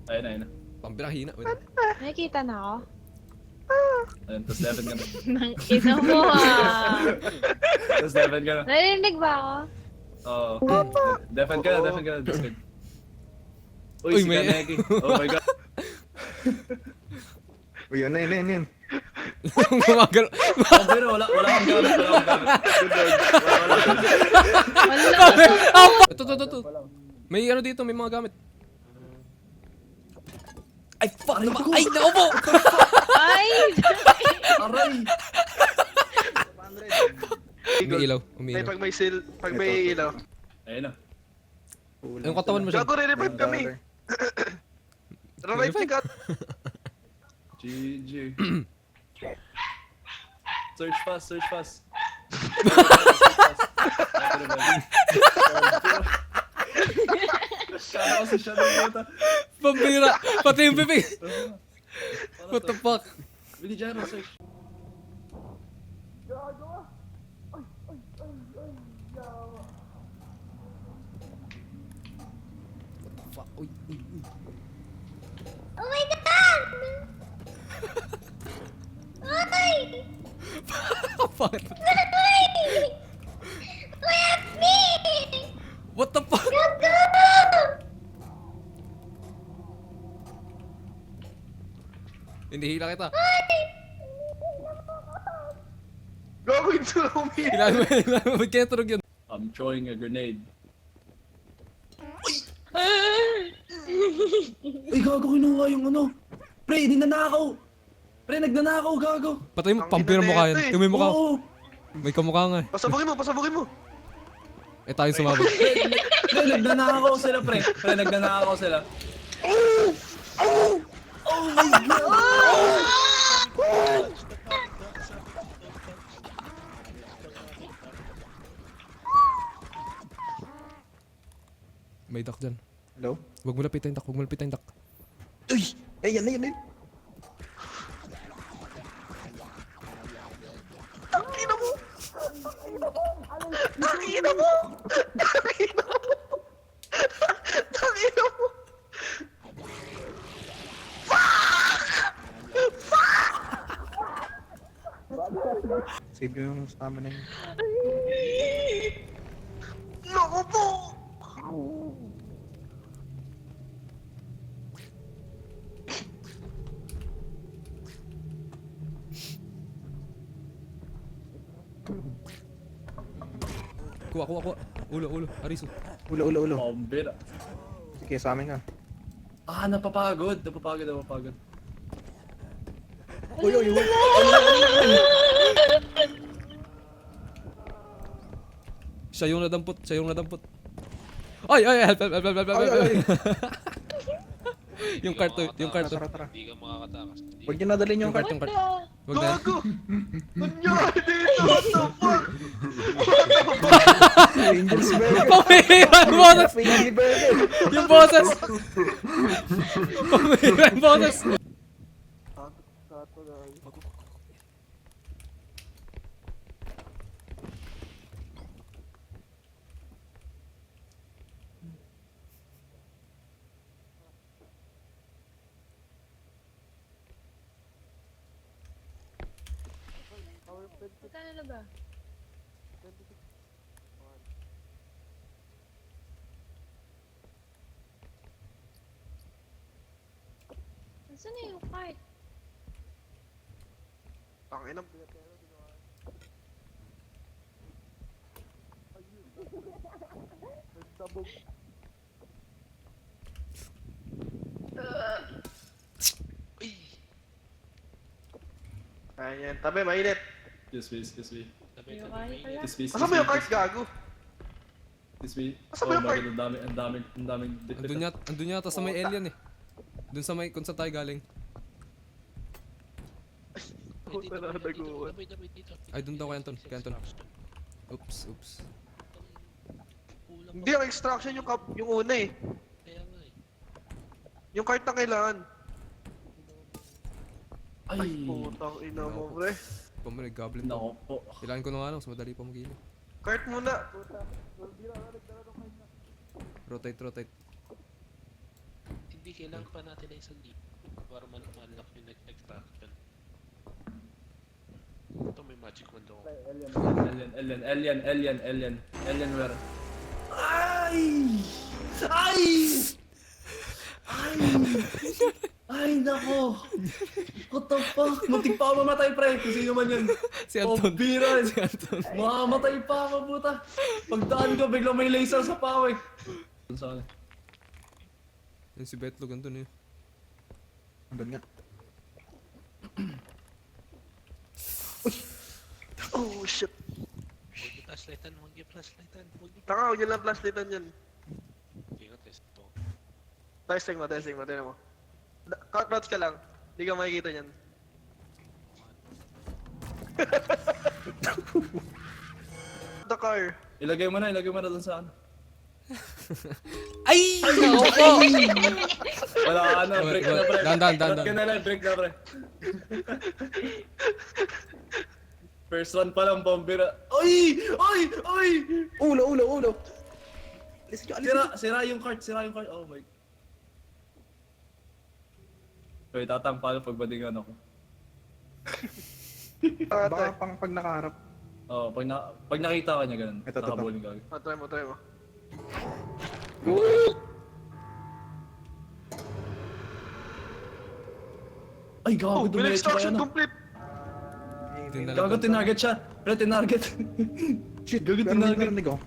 Ayun na, ayun na. Pambira, hina. Wait. Nakikita na ako. Ayun, tapos Devin ka na. Nang ina mo ah. Tapos Devin ka na. Narinig ba ako? Oo. Devin ka na, Devin ka na. Discord. Uy, Uy, si may- Kaneki. Oh my god. Uy, yun. Gumagal. Oh, pero wala kang gamit, wala kang gamit. Good lord. Wala. Ito. May ano dito, may mga gamit. Ay, fuck! Ay, naupo! Ay! Aray! May ilaw. Ay, Umiilaw. pag may ilaw. Ayun na. Yung katawan mo siya. Gago, re-revive kami. Re-revive si Kat. GG. Search fast. Kala ko si Shadow Bota. Pambira! Pati yung bibig! What the fuck? Bili dyan, search. Fuck. Uy. Oh my God! Ay! Fuck. Ay! Let me! What the fuck? Hinihila kita. Gago, hindi sila umiyak. Hilahin mo. Ba't kaya tunog yun? I'm throwing a grenade. Ay, gago, kinuha yung ano. Pre, hindi nanakaw. Pre, nagnanakaw, gago. Patay mo, Ang pampira ina mo ka neto yan. eh. Tumay mo ka. Oo. May kamukha nga eh. Pasabugin mo. Eh tayo sumabog. Pre, nagnanakaw sila, pre. Pre, nagnanakaw sila. May duck dyan. Hello? Huwag mo lapitan yung duck. Huwag mo lapitan yung duck. Uy! Ay, yan. Takina mo! Save yung stamina niya. Loko po! Kuha. Ulo. Ariso. Ulo. Pambira. Sige, sa amin ka. Ah, napapagod. Uy. Siya yung nadampot. Ay! Help! Ay. Yung cart. Tara. Hindi ka makakatakas. Huwag niyo nadalhin yung cart. Yung cart. Wag na. Gago! Nangyari dito? What the fuck? Angel's Burger. Pamira yung boses! Family Burger. Yung boses! Pamira yung boses! Magkano na ba? Nasaan na yung cart? Tangina. Ayan, tabi, mainit. Excuse me. Hindi ko kaya pala. Asa mo yung cart, gago? Excuse me. Asa ba yung cart? Ang daming Andun yata sa may alien eh. Dun sa may kung saan tayo galing. Puta na, naguwan. Ay, dun daw kay Anton. Oops. Hindi, ang extraction yung una eh. Kaya nga eh. Yung cart na kailangan. Ay, Ay, putang ina mo, pre. Pamira, goblin to. nako po. Kailangan ko na nga lang, mas madali pa mag-ilim. Cart muna. Rotate. Hindi, kailangan pa natin na isang libo para man-unlock yung extraction. Ito may magic wand ako. Alien, where? Ay! Ay! Ay! Ay, nako! What the fuck? Muntik pa ako mamatay, pre. Kung sino man yun. Si Anton. Oh, biran. Si Anton. Mamamatay pa ako, puta. Pagdaan ko, biglang may laser sa paa, eh. Saan? Yan si Betlog, Anton eh. Andun nga. Oh, shit. Huwag yung flashlightan, huwag yung flashlightan, huwag yung... Taka, huwag yun lang flashlightan yan. Okay, test ito. Testing mo, tignan mo. Crouch ka lang. Hindi ka makikita yan. The car. Ilagay mo na dun sa ano. Ay! Ako po! Wala ka na, break na, pre. Dahan. Break ka na lang, break na, pre. First one pa lang, bombera. Ay! Ay! Ay! Ulo. Alis nyo. Sira yung cart. Oh my. Wait, tatampal pag badingan ako. Baka pang pag nakaharap. Oh, pag nakita ka niya ganun. Ito. Nakabuling ka. Try mo. Ay, gago, Oh, will dumiretso pa extraction yan. complete. Gago, tinarget siya. Pre, tinarget. Shit, Gago, pero may tinarget. narinig ako.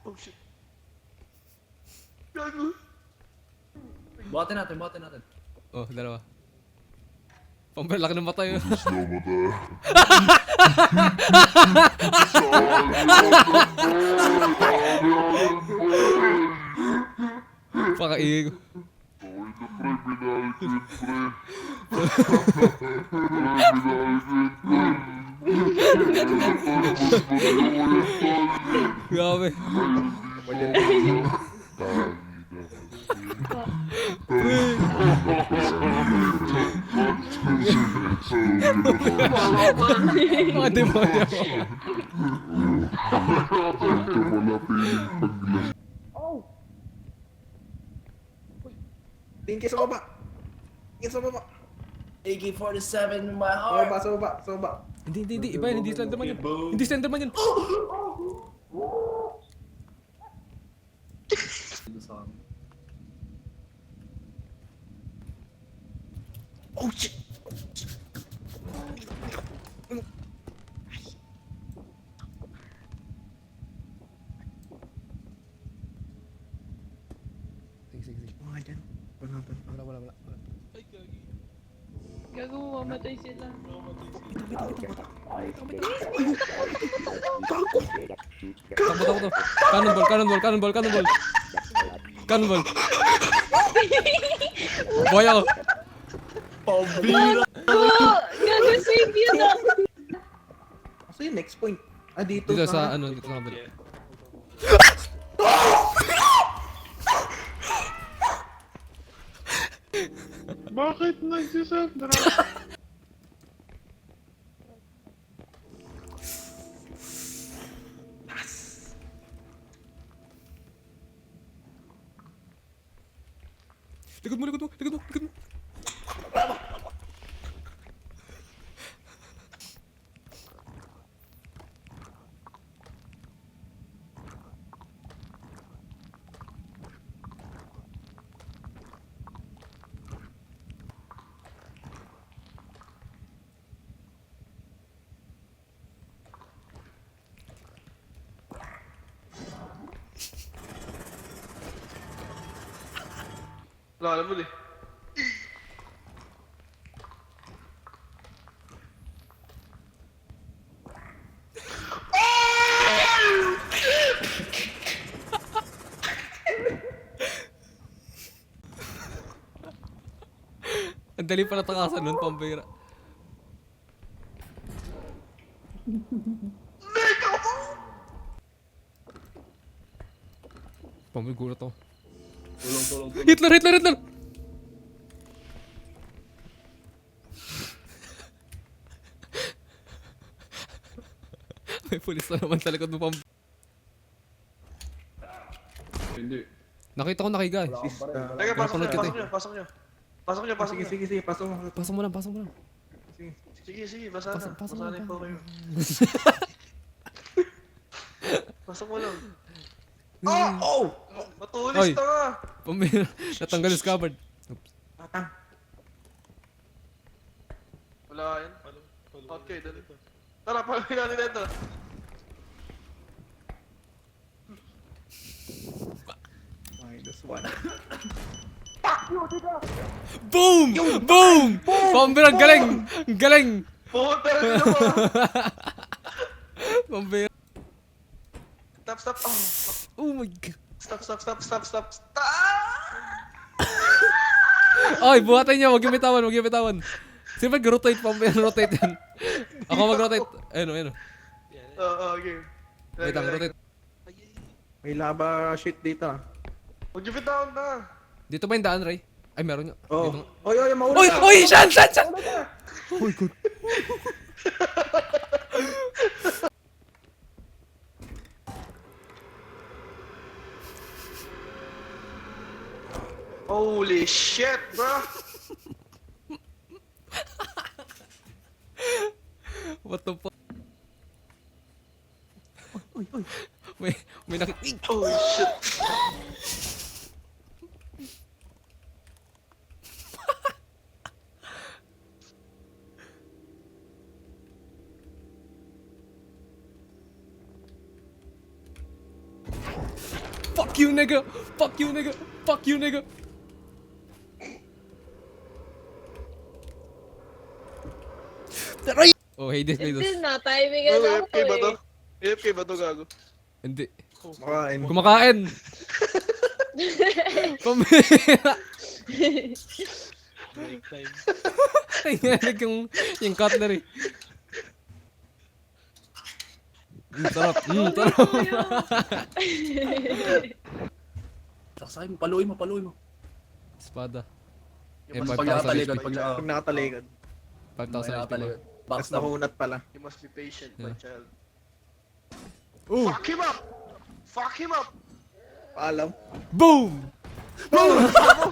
Oh, shit. Gago. Buhatin natin. Oh, dalawa. Pamper, laki ng mata yun. Pakaingay ko. Grabe. Mga demonyo. Tingin kayo sa baba. AK-47 in my Sa heart. baba. Hindi. Iba yan, hindi Slenderman yun. Hindi Slenderman yun. Dito sa akin. Oh shit. Sige. Mga dyan. Wala. Ay, gagi. Gago, mamatay sila. Takbo. Cannonball. Boy ako. Pambira! Gago, save yun ah! Kaso yung next point. Dito Dito sa... sa kabila. Bakit nagsiself-drop? Likod mo. Wala alam mo eh. Ang dali pa natakasan nun, pambira. Pamigulat ako. Tulong. Hitler! May pulis na naman sa likod mo, Pam. Hindi. Nakita ko nakiga eh. Wala kang baril. Wala Teka, pasok Napanood nyo, kita pasok nyo. Pasok nyo, pasok Sige, nyo. sige, pasok mo. Pasok mo lang. Sige. Sige, basa na. Pasok mo Basa na lang. po kayo. Pasok mo lang. Oh! Matulis Oy. na nga. Pamir, natanggal yung scabbard. Patang. Wala yan. Okay, dali. Tara, paluin natin ito. -1. Boom! Boom! Pambir, ang galing! Ang galing! Pumunta na dito mo. Pambir. Stop. Oh my god. Stop. Ay, buhatin niya. Huwag yung bitawan. Sino mag-rotate, Pambir? Rotate yan. Ako mag-rotate. Ayun. Oo, okay. Wait lang, rotate. May lava shit dito ah. Huwag yung bitawan na. Dito ba yung daan, Ray? Ay, meron nga. Oh. Dito nga. Oy, mauna ka. Oy! Shan! Oh my god. Holy shit, bro. What the fuck? Oy. May nakik... Holy shit. Fuck you, nigga! Taray! Oh, hey, this. Hindi na, timing ka lang AFK ba to? eh. AFK ba to, gago? Hindi. Makain. Kumakain! Pamira! Break time. Nangyari yung cutlery. Sarap. Sarap. Saksakin mo, paluin mo. Espada. You must, Pag nakatalikod, HP. Pag nakatalikod. 5,000 HP ba? Box Tapos nahunat pala. you must be patient, my Yeah. child. Ooh! Fuck him up! Paalam. Boom!